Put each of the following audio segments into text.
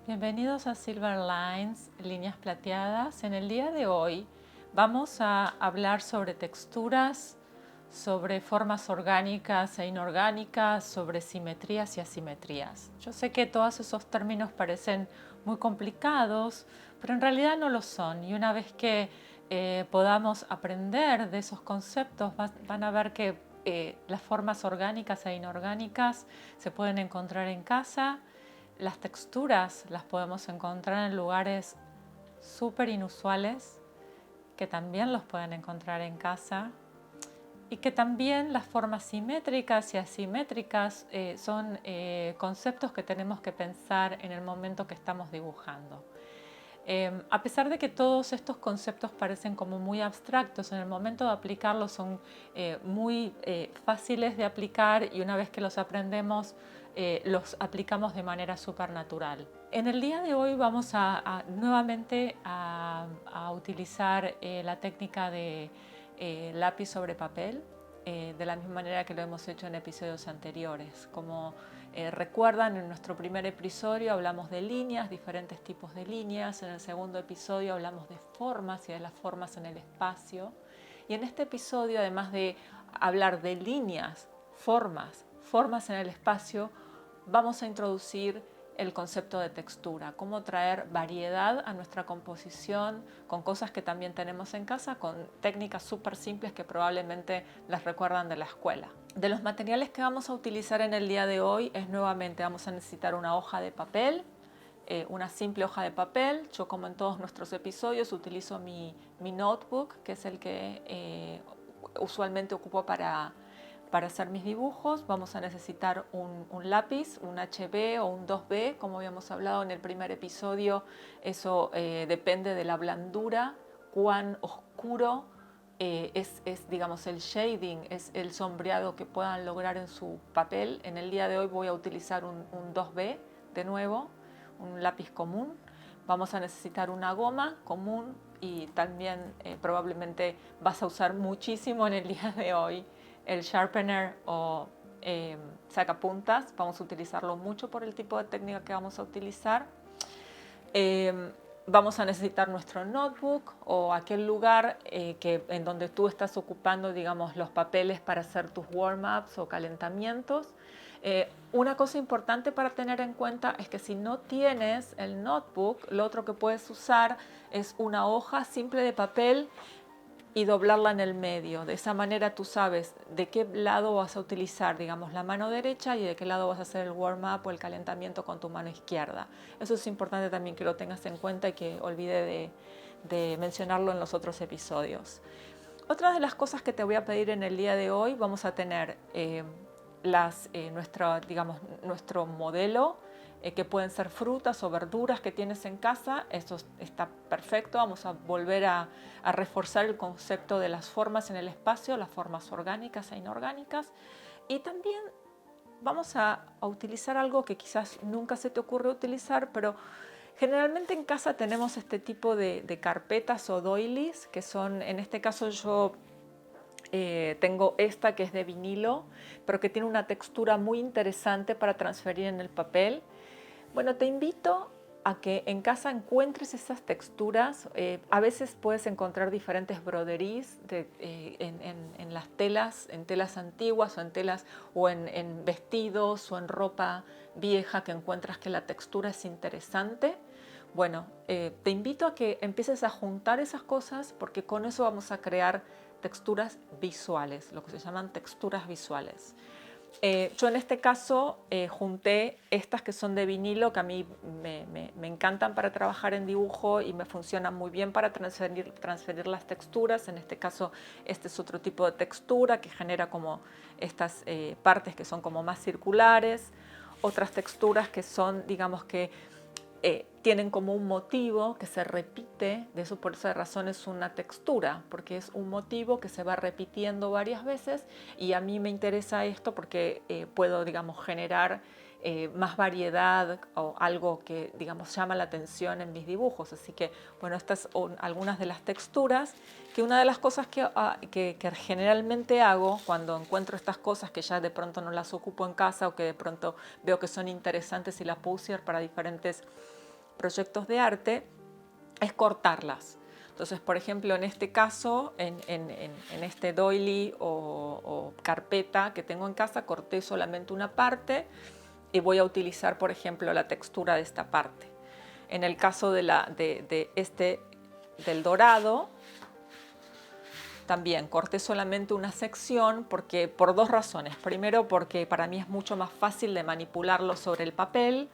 Bienvenidos a Silver Lines, líneas plateadas. En el día de hoy vamos a hablar sobre texturas, sobre formas orgánicas e inorgánicas, sobre simetrías y asimetrías. Yo sé que todos esos términos parecen muy complicados, pero en realidad no lo son. Y una vez que podamos aprender de esos conceptos, van a ver que las formas orgánicas e inorgánicas se pueden encontrar en casa. Las texturas las podemos encontrar en lugares súper inusuales, que también los pueden encontrar en casa, y que también las formas simétricas y asimétricas son conceptos que tenemos que pensar en el momento que estamos dibujando. A pesar de que todos estos conceptos parecen como muy abstractos, en el momento de aplicarlos son muy fáciles de aplicar, y una vez que los aprendemos los aplicamos de manera supernatural. En el día de hoy vamos nuevamente a utilizar la técnica de lápiz sobre papel, de la misma manera que lo hemos hecho en episodios anteriores. Como recuerdan, en nuestro primer episodio hablamos de líneas, diferentes tipos de líneas. En el segundo episodio hablamos de formas y de las formas en el espacio. Y en este episodio, además de hablar de líneas, formas en el espacio, vamos a introducir el concepto de textura, cómo traer variedad a nuestra composición con cosas que también tenemos en casa, con técnicas súper simples que probablemente las recuerdan de la escuela. De los materiales que vamos a utilizar en el día de hoy nuevamente vamos a necesitar una hoja de papel, una simple hoja de papel. Yo, como en todos nuestros episodios, utilizo mi notebook, que es el que usualmente ocupo para hacer mis dibujos. Vamos a necesitar un lápiz, un HB o un 2B, como habíamos hablado en el primer episodio. Eso depende de la blandura, cuán oscuro digamos, el shading, es el sombreado que puedan lograr en su papel. En el día de hoy voy a utilizar un 2B de nuevo, un lápiz común. Vamos a necesitar una goma común y también probablemente vas a usar muchísimo en el día de hoy el sharpener o sacapuntas. Vamos a utilizarlo mucho por el tipo de técnica que vamos a utilizar. Vamos a necesitar nuestro notebook o aquel lugar en donde tú estás ocupando, digamos, los papeles para hacer tus warm-ups o calentamientos. Una cosa importante para tener en cuenta es que si no tienes el notebook, lo otro que puedes usar es una hoja simple de papel y doblarla en el medio. De esa manera tú sabes de qué lado vas a utilizar, digamos, la mano derecha, y de qué lado vas a hacer el warm-up o el calentamiento con tu mano izquierda. Eso es importante también que lo tengas en cuenta y que olvide de mencionarlo en los otros episodios. Otra de las cosas que te voy a pedir en el día de hoy, vamos a tener nuestro modelo, que pueden ser frutas o verduras que tienes en casa. Eso está perfecto. Vamos a volver a reforzar el concepto de las formas en el espacio, las formas orgánicas e inorgánicas. Y también vamos a utilizar algo que quizás nunca se te ocurre utilizar, pero generalmente en casa tenemos este tipo de carpetas o doilies, que son, en este caso yo tengo esta que es de vinilo, pero que tiene una textura muy interesante para transferir en el papel. Bueno, te invito a que en casa encuentres esas texturas. A veces puedes encontrar diferentes broderies en las telas, en telas antiguas o en telas o en vestidos o en ropa vieja, que encuentras que la textura es interesante. Bueno, te invito a que empieces a juntar esas cosas, porque con eso vamos a crear texturas visuales, lo que se llaman texturas visuales. Yo en este caso junté estas que son de vinilo, que a mí me encantan para trabajar en dibujo y me funcionan muy bien para transferir las texturas. En este caso este es otro tipo de textura que genera como estas partes que son como más circulares. Otras texturas que son, digamos, que tienen como un motivo que se repite. De eso, por esa razón es una textura, porque es un motivo que se va repitiendo varias veces, y a mí me interesa esto porque puedo, digamos, generar más variedad o algo que, digamos, llama la atención en mis dibujos. Así que, bueno, estas son algunas de las texturas. Que una de las cosas que generalmente hago cuando encuentro estas cosas que ya de pronto no las ocupo en casa, o que de pronto veo que son interesantes y las puedo usar para diferentes proyectos de arte es cortarlas. Entonces, por ejemplo, en este caso, en este doily o carpeta que tengo en casa, corté solamente una parte y voy a utilizar, por ejemplo, la textura de esta parte. En el caso del dorado, también corté solamente una sección por dos razones. Primero, porque para mí es mucho más fácil de manipularlo sobre el papel,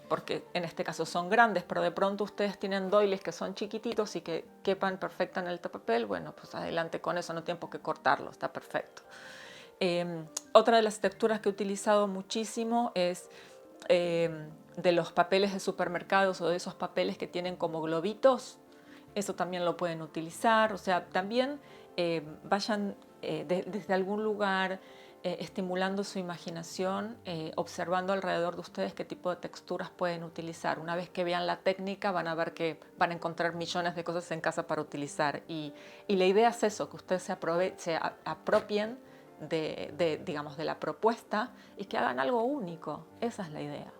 porque en este caso son grandes, pero de pronto ustedes tienen doilies que son chiquititos y que quepan perfecto en el papel. Bueno, pues adelante con eso, no tienen por qué cortarlo, está perfecto. Otra de las texturas que he utilizado muchísimo es de los papeles de supermercados o de esos papeles que tienen como globitos. Eso también lo pueden utilizar. O sea, también vayan desde algún lugar estimulando su imaginación, observando alrededor de ustedes qué tipo de texturas pueden utilizar. Una vez que vean la técnica van a ver que van a encontrar millones de cosas en casa para utilizar. Y la idea es eso, que ustedes se apropien digamos, de la propuesta y que hagan algo único. Esa es la idea.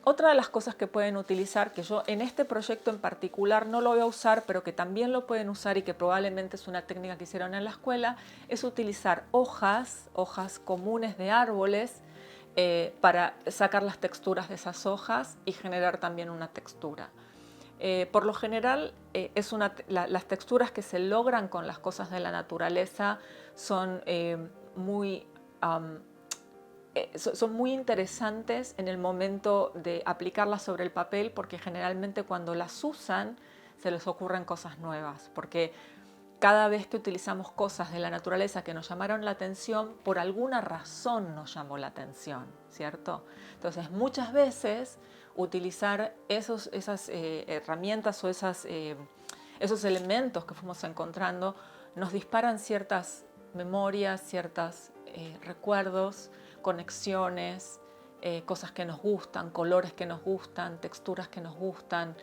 Otra de las cosas que pueden utilizar, que yo en este proyecto en particular no lo voy a usar, pero que también lo pueden usar y que probablemente es una técnica que hicieron en la escuela, es utilizar hojas comunes de árboles para sacar las texturas de esas hojas y generar también una textura. Por lo general, las texturas que se logran con las cosas de la naturaleza son muy interesantes en el momento de aplicarlas sobre el papel, porque generalmente cuando las usan se les ocurren cosas nuevas, porque cada vez que utilizamos cosas de la naturaleza que nos llamaron la atención, por alguna razón nos llamó la atención, ¿cierto? Entonces muchas veces utilizar esas herramientas o esos elementos que fuimos encontrando nos disparan ciertas memorias, ciertos recuerdos, conexiones, cosas que nos gustan, colores que nos gustan, texturas que nos gustan,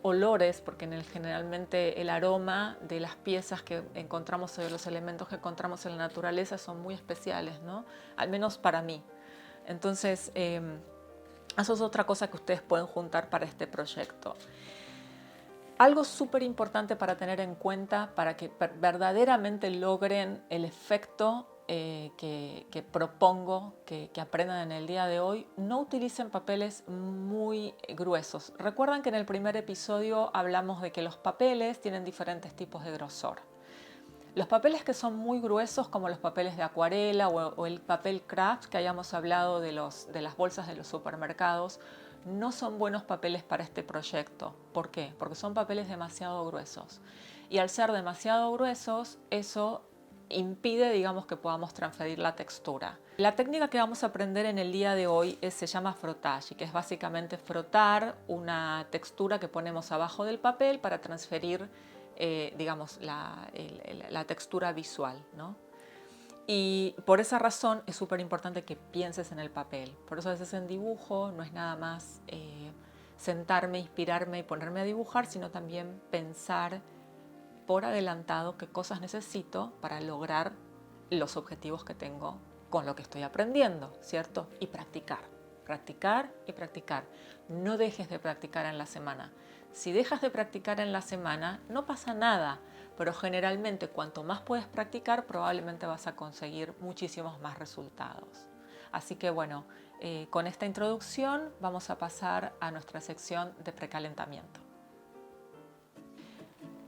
olores, porque generalmente el aroma de las piezas que encontramos, de los elementos que encontramos en la naturaleza son muy especiales, ¿no? Al menos para mí. Entonces, eso es otra cosa que ustedes pueden juntar para este proyecto. Algo súper importante para tener en cuenta para que verdaderamente logren el efecto que propongo que aprendan en el día de hoy, no utilicen papeles muy gruesos. Recuerdan que en el primer episodio hablamos de que los papeles tienen diferentes tipos de grosor. Los papeles que son muy gruesos, como los papeles de acuarela o el papel craft que hayamos hablado de las bolsas de los supermercados, no son buenos papeles para este proyecto. ¿Por qué? Porque son papeles demasiado gruesos. Y al ser demasiado gruesos, eso impide, digamos, que podamos transferir la textura. La técnica que vamos a aprender en el día de hoy se llama frottage, que es básicamente frotar una textura que ponemos abajo del papel para transferir, digamos, la textura visual, ¿no? Y por esa razón es súper importante que pienses en el papel. Por eso a veces en dibujo no es nada más sentarme, inspirarme y ponerme a dibujar, sino también pensar por adelantado qué cosas necesito para lograr los objetivos que tengo con lo que estoy aprendiendo, ¿cierto? Y practicar, practicar y practicar. No dejes de practicar en la semana. Si dejas de practicar en la semana, no pasa nada, pero generalmente cuanto más puedes practicar, probablemente vas a conseguir muchísimos más resultados. Así que bueno, con esta introducción vamos a pasar a nuestra sección de precalentamiento.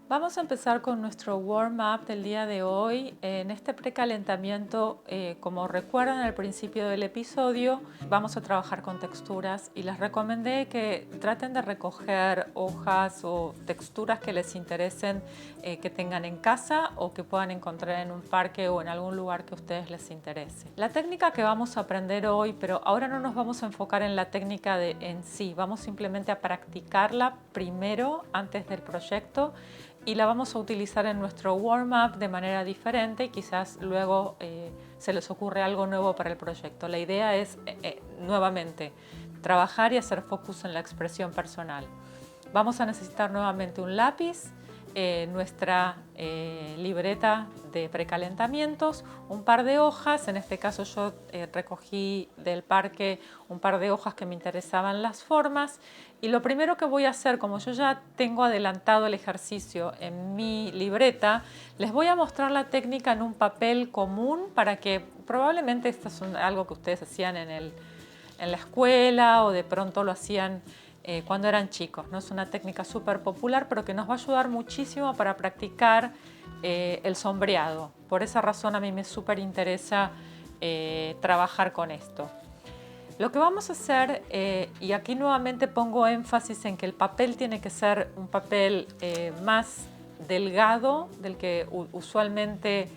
Vamos a empezar con nuestro warm-up del día de hoy. En este precalentamiento, como recuerdan al principio del episodio, vamos a trabajar con texturas y les recomendé que traten de recoger hojas o texturas que les interesen, que tengan en casa o que puedan encontrar en un parque o en algún lugar que a ustedes les interese. La técnica que vamos a aprender hoy, pero ahora no nos vamos a enfocar en la técnica en sí, vamos simplemente a practicarla primero antes del proyecto, y la vamos a utilizar en nuestro warm-up de manera diferente y quizás luego se les ocurre algo nuevo para el proyecto. La idea es, nuevamente, trabajar y hacer focus en la expresión personal. Vamos a necesitar nuevamente un lápiz, nuestra libreta de precalentamientos, un par de hojas. En este caso yo recogí del parque un par de hojas que me interesaban las formas, y lo primero que voy a hacer, como yo ya tengo adelantado el ejercicio en mi libreta, les voy a mostrar la técnica en un papel común para que probablemente esto es algo que ustedes hacían en la escuela o de pronto lo hacían cuando eran chicos, ¿no? Es una técnica súper popular, pero que nos va a ayudar muchísimo para practicar el sombreado. Por esa razón a mí me súper interesa trabajar con esto. Lo que vamos a hacer, y aquí nuevamente pongo énfasis en que el papel tiene que ser un papel más delgado del que usualmente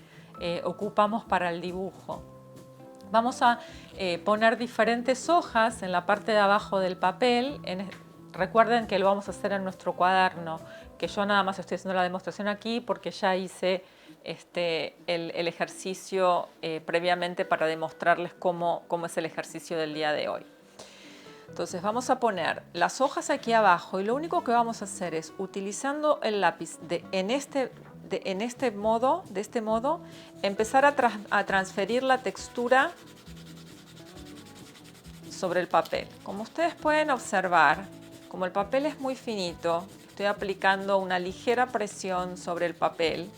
ocupamos para el dibujo. Vamos a poner diferentes hojas en la parte de abajo del papel. Recuerden que lo vamos a hacer en nuestro cuaderno, que yo nada más estoy haciendo la demostración aquí porque ya hice el ejercicio previamente para demostrarles cómo es el ejercicio del día de hoy. Entonces vamos a poner las hojas aquí abajo y lo único que vamos a hacer es, utilizando el lápiz de este modo, empezar a transferir la textura sobre el papel. Como ustedes pueden observar, como el papel es muy finito, estoy aplicando una ligera presión sobre el papel.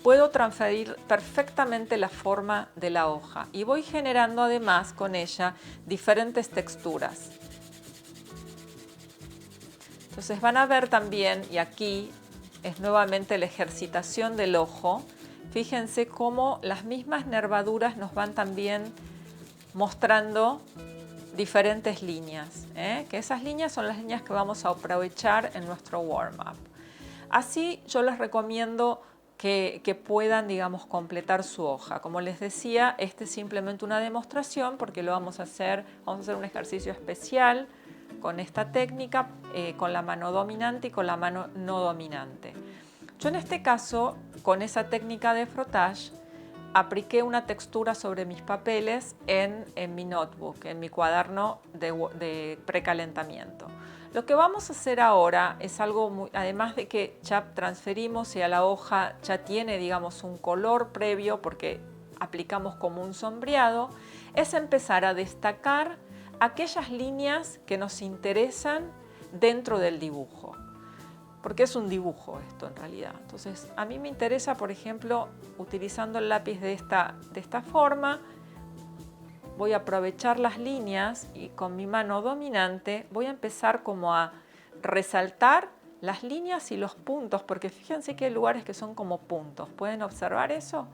Puedo transferir perfectamente la forma de la hoja y voy generando además con ella diferentes texturas. Entonces van a ver también, y aquí es nuevamente la ejercitación del ojo, fíjense cómo las mismas nervaduras nos van también mostrando diferentes líneas, que esas líneas son las líneas que vamos a aprovechar en nuestro warm-up. Así yo les recomiendo que puedan, digamos, completar su hoja. Como les decía, este es simplemente una demostración porque vamos a hacer un ejercicio especial con esta técnica, con la mano dominante y con la mano no dominante. Yo en este caso, con esa técnica de frottage, apliqué una textura sobre mis papeles en mi notebook, en mi cuaderno de precalentamiento. Lo que vamos a hacer ahora es algo, además de que ya transferimos y a la hoja ya tiene, digamos, un color previo porque aplicamos como un sombreado, es empezar a destacar aquellas líneas que nos interesan dentro del dibujo. Porque es un dibujo esto en realidad. Entonces a mí me interesa, por ejemplo, utilizando el lápiz de esta forma, voy a aprovechar las líneas y con mi mano dominante voy a empezar como a resaltar las líneas y los puntos, porque fíjense que hay lugares que son como puntos. ¿Pueden observar eso?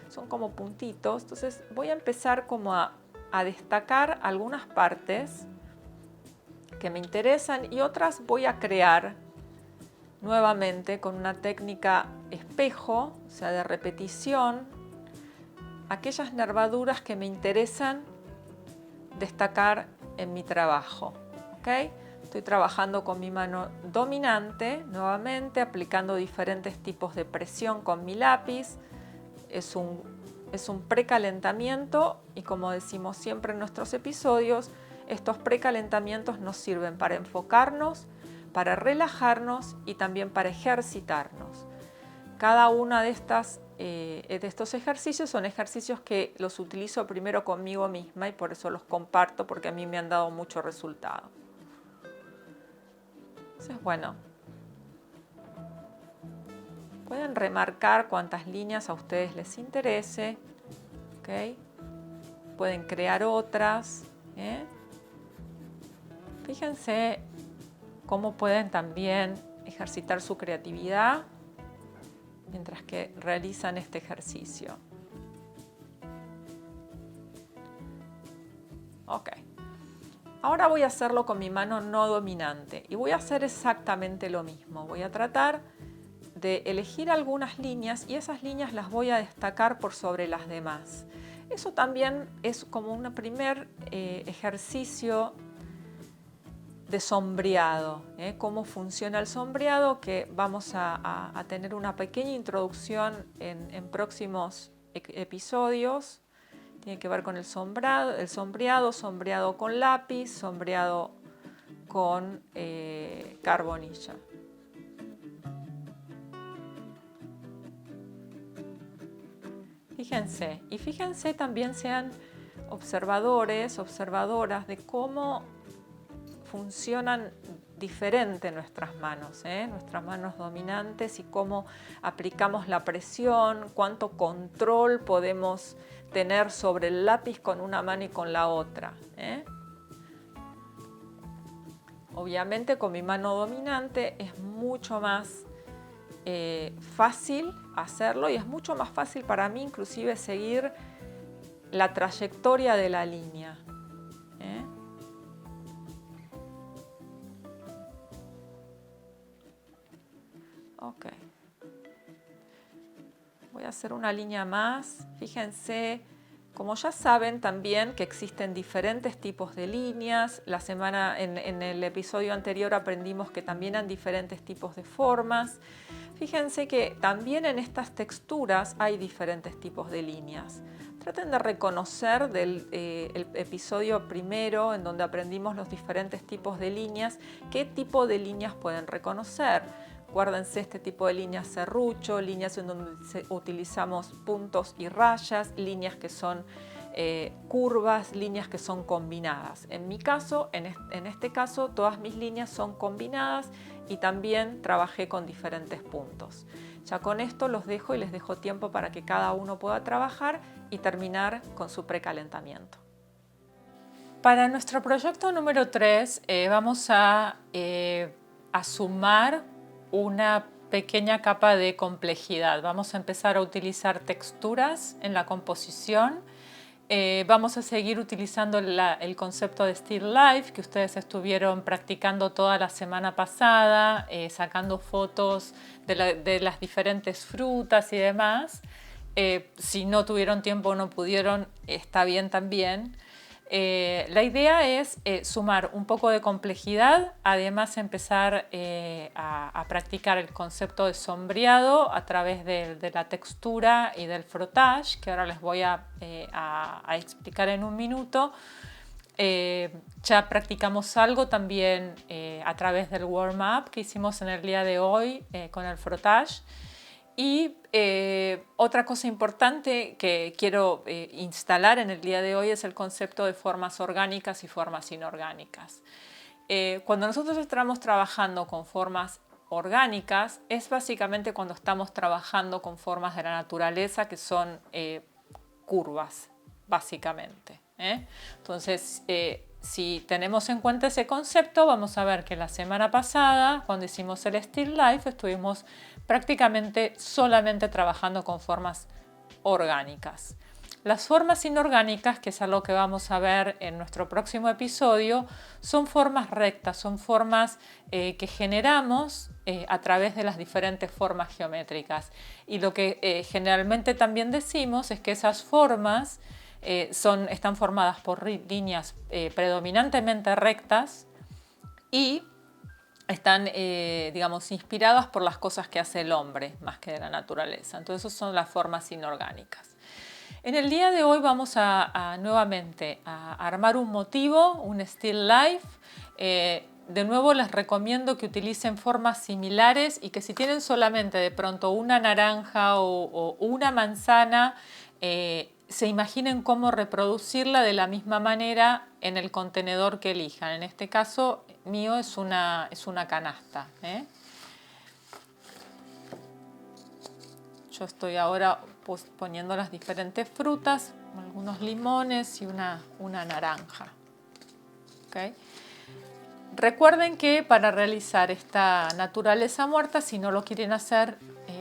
Son como puntitos. Entonces voy a empezar como a destacar algunas partes que me interesan y otras voy a crear nuevamente con una técnica espejo, o sea, de repetición, aquellas nervaduras que me interesan destacar en mi trabajo. ¿Okay? Estoy trabajando con mi mano dominante, nuevamente aplicando diferentes tipos de presión con mi lápiz. Es un precalentamiento y, como decimos siempre en nuestros episodios, estos precalentamientos nos sirven para enfocarnos, para relajarnos y también para ejercitarnos. Cada una de estos ejercicios son ejercicios que los utilizo primero conmigo misma y por eso los comparto, porque a mí me han dado mucho resultado. Entonces, bueno, pueden remarcar cuántas líneas a ustedes les interese, ¿okay? Pueden crear otras, Fíjense cómo pueden también ejercitar su creatividad mientras que realizan este ejercicio. Ok. Ahora voy a hacerlo con mi mano no dominante y voy a hacer exactamente lo mismo. Voy a tratar de elegir algunas líneas y esas líneas las voy a destacar por sobre las demás. Eso también es como un primer ejercicio de sombreado, cómo funciona el sombreado, que vamos a tener una pequeña introducción en próximos episodios. Tiene que ver con el sombreado con lápiz, sombreado con carbonilla. Fíjense. Y fíjense también, sean observadores, observadoras de cómo funcionan diferente nuestras manos dominantes, y cómo aplicamos la presión, cuánto control podemos tener sobre el lápiz con una mano y con la otra. Obviamente con mi mano dominante es mucho más fácil hacerlo, y es mucho más fácil para mí inclusive seguir la trayectoria de la línea. Ok. Voy a hacer una línea más. Fíjense, como ya saben también que existen diferentes tipos de líneas. En el episodio anterior aprendimos que también hay diferentes tipos de formas. Fíjense que también en estas texturas hay diferentes tipos de líneas. Traten de reconocer el episodio primero, en donde aprendimos los diferentes tipos de líneas, qué tipo de líneas pueden reconocer. Acuérdense, este tipo de líneas serrucho, líneas en donde utilizamos puntos y rayas, líneas que son curvas, líneas que son combinadas. En mi caso, en este caso, todas mis líneas son combinadas, y también trabajé con diferentes puntos. Ya con esto los dejo y les dejo tiempo para que cada uno pueda trabajar y terminar con su precalentamiento. Para nuestro proyecto número 3 vamos a sumar una pequeña capa de complejidad. Vamos a empezar a utilizar texturas en la composición. Vamos a seguir utilizando el concepto de still life que ustedes estuvieron practicando toda la semana pasada, sacando fotos de las diferentes frutas y demás. Si no tuvieron tiempo o no pudieron, está bien también. La idea es sumar un poco de complejidad, además empezar a practicar el concepto de sombreado a través de la textura y del frottage, que ahora les voy a explicar en un minuto. Ya practicamos algo también a través del warm-up que hicimos en el día de hoy con el frottage. Y otra cosa importante que quiero instalar en el día de hoy es el concepto de formas orgánicas y formas inorgánicas. Cuando nosotros estamos trabajando con formas orgánicas, es básicamente cuando estamos trabajando con formas de la naturaleza que son curvas, básicamente. Entonces, si tenemos en cuenta ese concepto, vamos a ver que la semana pasada, cuando hicimos el Still Life, estuvimos prácticamente solamente trabajando con formas orgánicas. Las formas inorgánicas, que es algo que vamos a ver en nuestro próximo episodio, son formas rectas, son formas que generamos a través de las diferentes formas geométricas. Y lo que generalmente también decimos es que esas formas están formadas por líneas predominantemente rectas y están, digamos, inspiradas por las cosas que hace el hombre más que de la naturaleza. Entonces, esas son las formas inorgánicas. En el día de hoy vamos nuevamente a armar un motivo, un still life. De nuevo les recomiendo que utilicen formas similares y que si tienen solamente de pronto una naranja o una manzana, se imaginen cómo reproducirla de la misma manera en el contenedor que elijan. En este caso mío es una canasta. Yo estoy ahora poniendo las diferentes frutas, algunos limones y una naranja. ¿Okay? Recuerden que para realizar esta naturaleza muerta, si no lo quieren hacer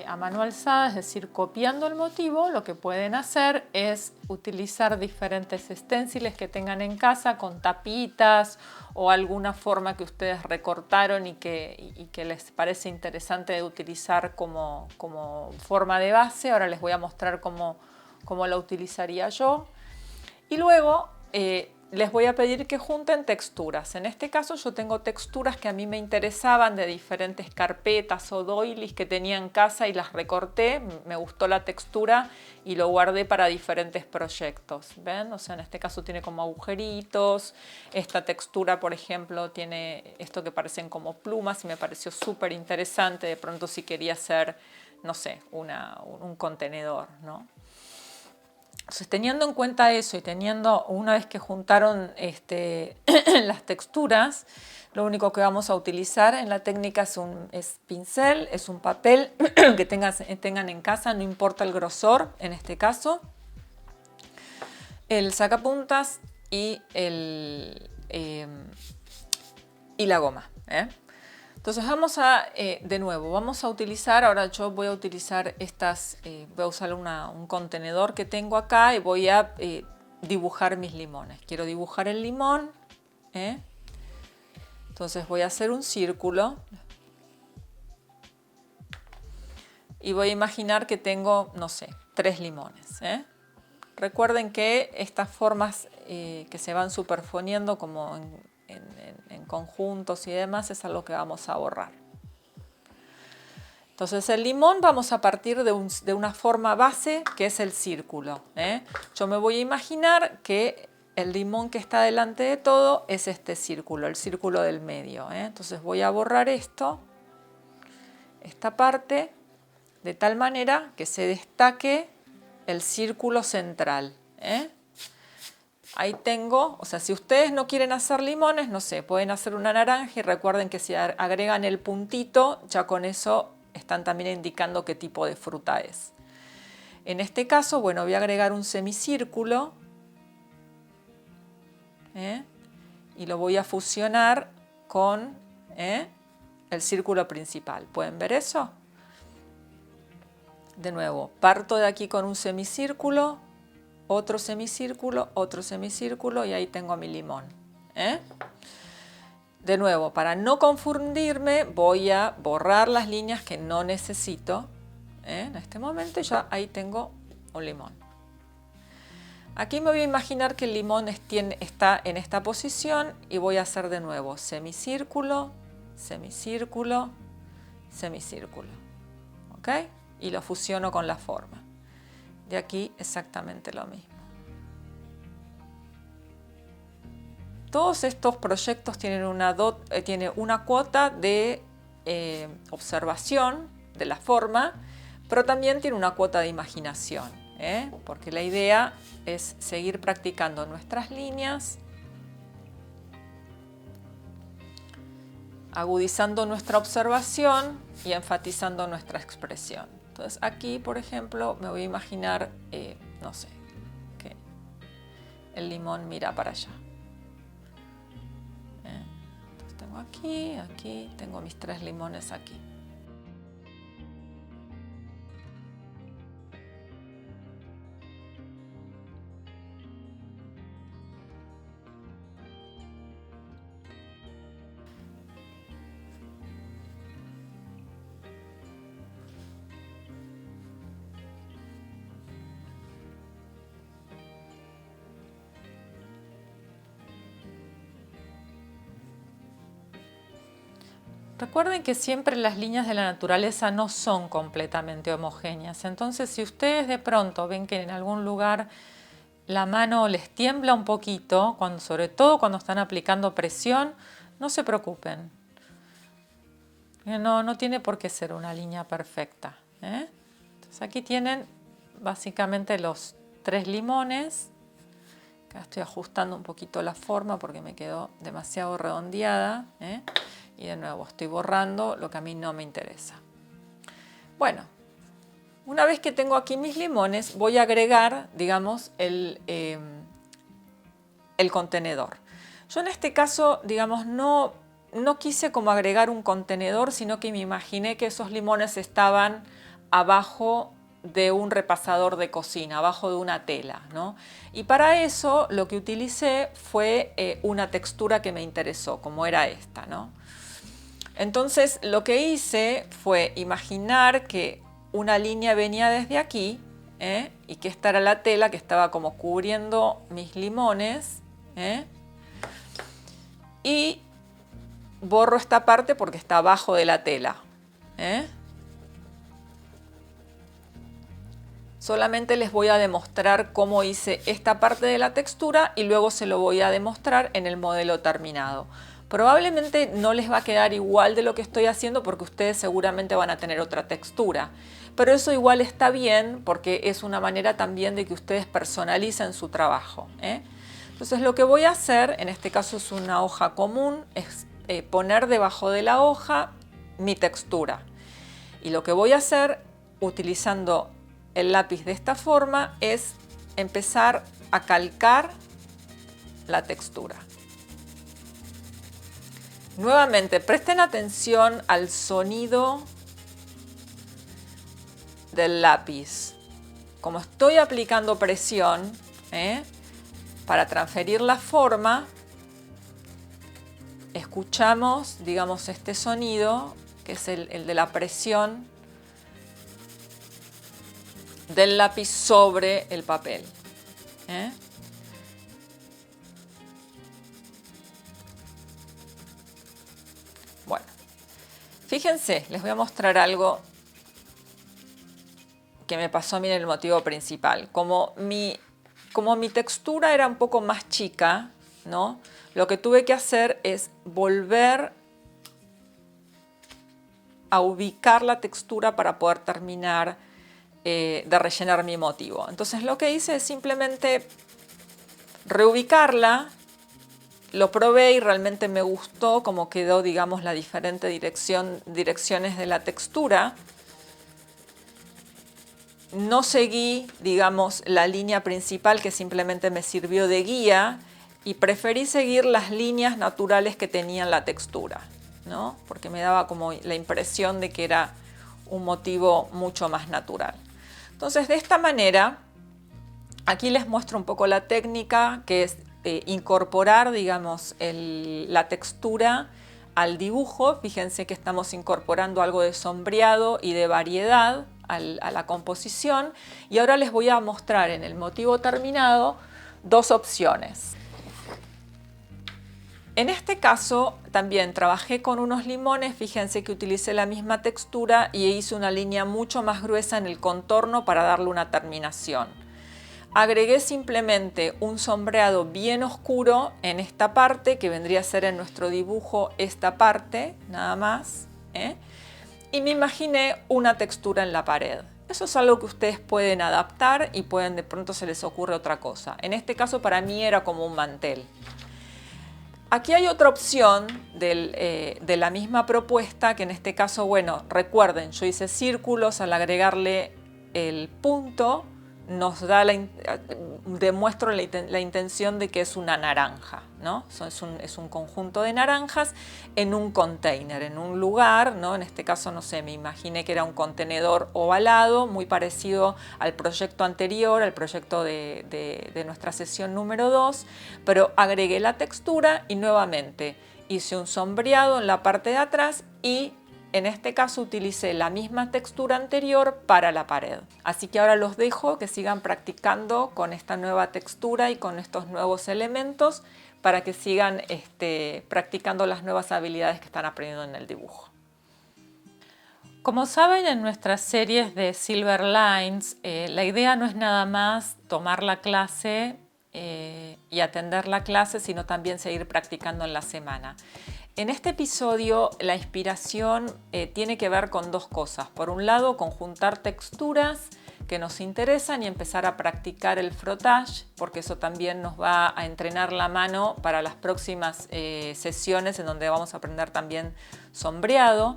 a mano alzada, es decir, copiando el motivo, lo que pueden hacer es utilizar diferentes esténciles que tengan en casa con tapitas o alguna forma que ustedes recortaron y que les parece interesante de utilizar como forma de base. Ahora les voy a mostrar cómo la utilizaría yo. Y luego les voy a pedir que junten texturas. En este caso yo tengo texturas que a mí me interesaban de diferentes carpetas o doilies que tenía en casa y las recorté. Me gustó la textura y lo guardé para diferentes proyectos. ¿Ven? O sea, en este caso tiene como agujeritos. Esta textura, por ejemplo, tiene esto que parecen como plumas y me pareció súper interesante. De pronto si quería hacer, no sé, un contenedor, ¿no? Entonces, teniendo en cuenta eso y teniendo, una vez que juntaron las texturas, lo único que vamos a utilizar en la técnica es pincel, es un papel que tengan en casa, no importa el grosor en este caso, el sacapuntas y la goma. Entonces vamos a, de nuevo, vamos a utilizar, ahora yo voy a utilizar voy a usar un contenedor que tengo acá y voy a dibujar mis limones. Quiero dibujar el limón, entonces voy a hacer un círculo y voy a imaginar que tengo, no sé, 3 limones. Recuerden que estas formas que se van superponiendo como en conjuntos y demás es algo que vamos a borrar. Entonces el limón vamos a partir de una forma base que es el círculo. Yo me voy a imaginar que el limón que está delante de todo es este círculo, el círculo del medio. Entonces voy a borrar esta parte, de tal manera que se destaque el círculo central. Ahí tengo, o sea, si ustedes no quieren hacer limones, no sé, pueden hacer una naranja y recuerden que si agregan el puntito, ya con eso están también indicando qué tipo de fruta es. En este caso, bueno, voy a agregar un semicírculo y lo voy a fusionar con el círculo principal. ¿Pueden ver eso? De nuevo, parto de aquí con un semicírculo, otro semicírculo y ahí tengo mi limón. De nuevo, para no confundirme, voy a borrar las líneas que no necesito. En este momento ya ahí tengo un limón. Aquí me voy a imaginar que el limón está en esta posición y voy a hacer de nuevo semicírculo, semicírculo, semicírculo. ¿Ok? Y lo fusiono con la forma. De aquí exactamente lo mismo. Todos estos proyectos tienen una cuota de observación de la forma, pero también tiene una cuota de imaginación, porque la idea es seguir practicando nuestras líneas, agudizando nuestra observación y enfatizando nuestra expresión. Entonces aquí, por ejemplo, me voy a imaginar, no sé, que el limón mira para allá. Entonces tengo aquí, tengo mis 3 limones aquí. Recuerden que siempre las líneas de la naturaleza no son completamente homogéneas. Entonces, si ustedes de pronto ven que en algún lugar la mano les tiembla un poquito, sobre todo cuando están aplicando presión, no se preocupen. No tiene por qué ser una línea perfecta. Entonces, aquí tienen básicamente los 3 limones. Acá estoy ajustando un poquito la forma porque me quedó demasiado redondeada. Y de nuevo estoy borrando lo que a mí no me interesa. Bueno, una vez que tengo aquí mis limones, voy a agregar, digamos, el contenedor. Yo en este caso, digamos, no quise como agregar un contenedor, sino que me imaginé que esos limones estaban abajo de un repasador de cocina, abajo de una tela, ¿no? Y para eso lo que utilicé fue una textura que me interesó, como era esta, ¿no? Entonces lo que hice fue imaginar que una línea venía desde aquí y que esta era la tela que estaba como cubriendo mis limones y borro esta parte porque está abajo de la tela. Solamente les voy a demostrar cómo hice esta parte de la textura y luego se lo voy a demostrar en el modelo terminado. Probablemente no les va a quedar igual de lo que estoy haciendo porque ustedes seguramente van a tener otra textura. Pero eso igual está bien porque es una manera también de que ustedes personalicen su trabajo, ¿eh? Entonces lo que voy a hacer, en este caso es una hoja común, es poner debajo de la hoja mi textura. Y lo que voy a hacer utilizando el lápiz de esta forma es empezar a calcar la textura. Nuevamente, presten atención al sonido del lápiz. Como estoy aplicando presión para transferir la forma, escuchamos, digamos, este sonido que es el de la presión del lápiz sobre el papel. Bueno, fíjense, les voy a mostrar algo que me pasó a mí en el motivo principal. Como mi textura era un poco más chica, ¿no? Lo que tuve que hacer es volver a ubicar la textura para poder terminar de rellenar mi motivo. Entonces lo que hice es simplemente reubicarla, lo probé y realmente me gustó cómo quedó, digamos, la diferente direcciones de la textura. No seguí, digamos, la línea principal que simplemente me sirvió de guía y preferí seguir las líneas naturales que tenían la textura, ¿no? Porque me daba como la impresión de que era un motivo mucho más natural. Entonces, de esta manera, aquí les muestro un poco la técnica, que es incorporar, digamos, la textura al dibujo. Fíjense que estamos incorporando algo de sombreado y de variedad a la composición. Y ahora les voy a mostrar en el motivo terminado dos opciones. En este caso también trabajé con unos limones, fíjense que utilicé la misma textura y hice una línea mucho más gruesa en el contorno para darle una terminación. Agregué simplemente un sombreado bien oscuro en esta parte, que vendría a ser en nuestro dibujo esta parte, nada más, y me imaginé una textura en la pared. Eso es algo que ustedes pueden adaptar y de pronto se les ocurre otra cosa. En este caso para mí era como un mantel. Aquí hay otra opción de la misma propuesta, que en este caso, bueno, recuerden, yo hice círculos, al agregarle el punto nos da demuestro la intención de que es una naranja, ¿no? Es un conjunto de naranjas en un container, en un lugar, ¿no? En este caso, no sé, me imaginé que era un contenedor ovalado, muy parecido al proyecto anterior, al proyecto de nuestra sesión número 2, pero agregué la textura y nuevamente hice un sombreado en la parte de atrás y en este caso utilicé la misma textura anterior para la pared. Así que ahora los dejo que sigan practicando con esta nueva textura y con estos nuevos elementos para que sigan practicando las nuevas habilidades que están aprendiendo en el dibujo. Como saben, en nuestras series de Silver Lines, la idea no es nada más tomar la clase y atender la clase, sino también seguir practicando en la semana. En este episodio la inspiración tiene que ver con dos cosas. Por un lado, conjuntar texturas que nos interesan y empezar a practicar el frottage, porque eso también nos va a entrenar la mano para las próximas sesiones en donde vamos a aprender también sombreado.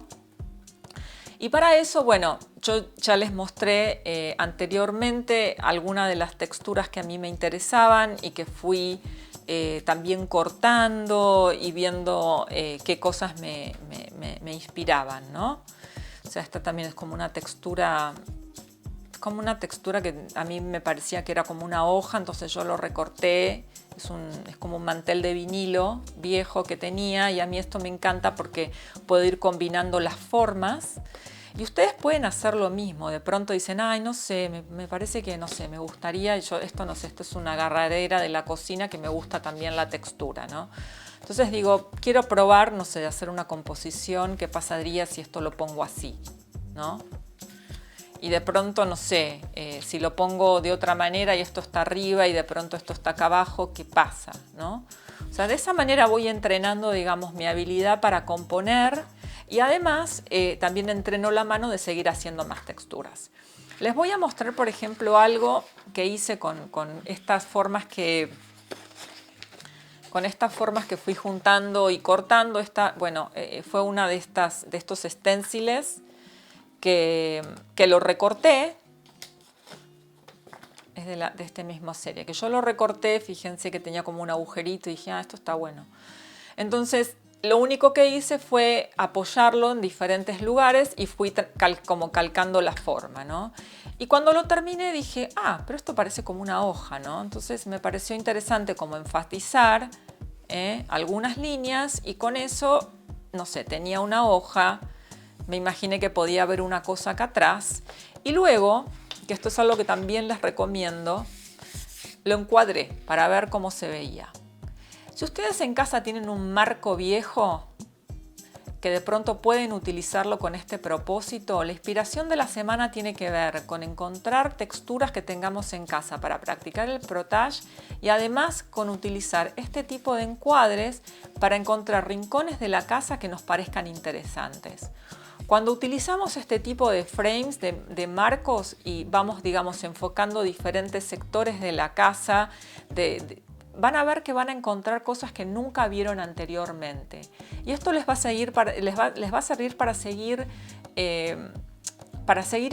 Y para eso, bueno, yo ya les mostré anteriormente algunas de las texturas que a mí me interesaban y que fui también cortando y viendo qué cosas me inspiraban, ¿no? O sea, esta también es como una textura que a mí me parecía que era como una hoja, entonces yo lo recorté. Es como un mantel de vinilo viejo que tenía y a mí esto me encanta porque puedo ir combinando las formas. Y ustedes pueden hacer lo mismo, de pronto dicen, ay, no sé, me parece que, no sé, me gustaría, esto no sé, esto es una agarradera de la cocina que me gusta también la textura, ¿no? Entonces digo, quiero probar, no sé, de hacer una composición, ¿qué pasaría si esto lo pongo así, ¿no? Y de pronto, no sé, si lo pongo de otra manera y esto está arriba y de pronto esto está acá abajo, ¿qué pasa, ¿no? O sea, de esa manera voy entrenando, digamos, mi habilidad para componer y además también entreno la mano de seguir haciendo más texturas. Les voy a mostrar, por ejemplo, algo que hice con estas formas que fui juntando y cortando. Bueno, fue una de estos esténciles que lo recorté. Es de esta misma serie, que yo lo recorté, fíjense que tenía como un agujerito y dije, esto está bueno. Entonces, lo único que hice fue apoyarlo en diferentes lugares y fui como calcando la forma, ¿no? Y cuando lo terminé dije, pero esto parece como una hoja, ¿no? Entonces me pareció interesante como enfatizar algunas líneas y con eso, no sé, tenía una hoja, me imaginé que podía haber una cosa acá atrás y luego, que esto es algo que también les recomiendo, lo encuadré para ver cómo se veía. Si ustedes en casa tienen un marco viejo que de pronto pueden utilizarlo con este propósito, la inspiración de la semana tiene que ver con encontrar texturas que tengamos en casa para practicar el protage y además con utilizar este tipo de encuadres para encontrar rincones de la casa que nos parezcan interesantes. Cuando utilizamos este tipo de frames, de marcos y vamos, digamos, enfocando diferentes sectores de la casa, van a ver que van a encontrar cosas que nunca vieron anteriormente. Y esto les va a servir para seguir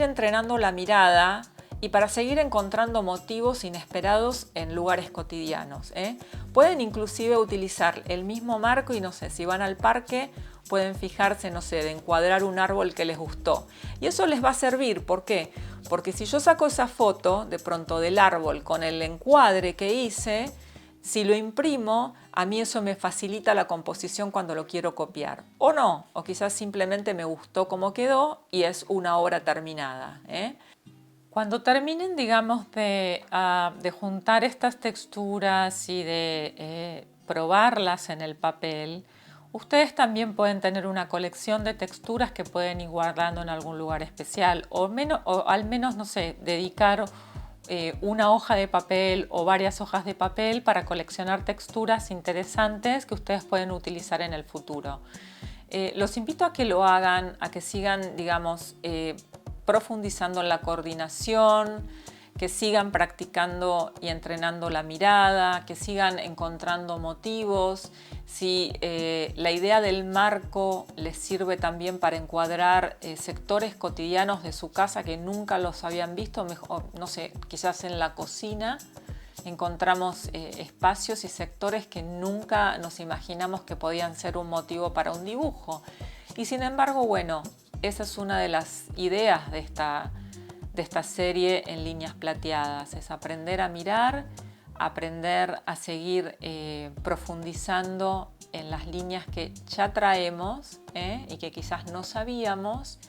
entrenando la mirada y para seguir encontrando motivos inesperados en lugares cotidianos. Pueden inclusive utilizar el mismo marco y no sé, si van al parque, pueden fijarse, no sé, de encuadrar un árbol que les gustó. Y eso les va a servir, ¿por qué? Porque si yo saco esa foto de pronto del árbol con el encuadre que hice, si lo imprimo, a mí eso me facilita la composición cuando lo quiero copiar. O no, o quizás simplemente me gustó cómo quedó y es una obra terminada. Cuando terminen, digamos, de juntar estas texturas y de probarlas en el papel, ustedes también pueden tener una colección de texturas que pueden ir guardando en algún lugar especial o al menos, no sé, dedicar una hoja de papel o varias hojas de papel para coleccionar texturas interesantes que ustedes pueden utilizar en el futuro. Los invito a que lo hagan, a que sigan, digamos, profundizando en la coordinación, que sigan practicando y entrenando la mirada, que sigan encontrando motivos. Si la idea del marco les sirve también para encuadrar sectores cotidianos de su casa que nunca los habían visto, mejor, no sé, quizás en la cocina encontramos espacios y sectores que nunca nos imaginamos que podían ser un motivo para un dibujo. Y sin embargo, bueno, esa es una de las ideas de esta serie en líneas plateadas, es aprender a mirar, aprender a seguir profundizando en las líneas que ya traemos y que quizás no sabíamos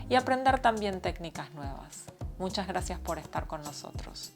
y aprender también técnicas nuevas. Muchas gracias por estar con nosotros.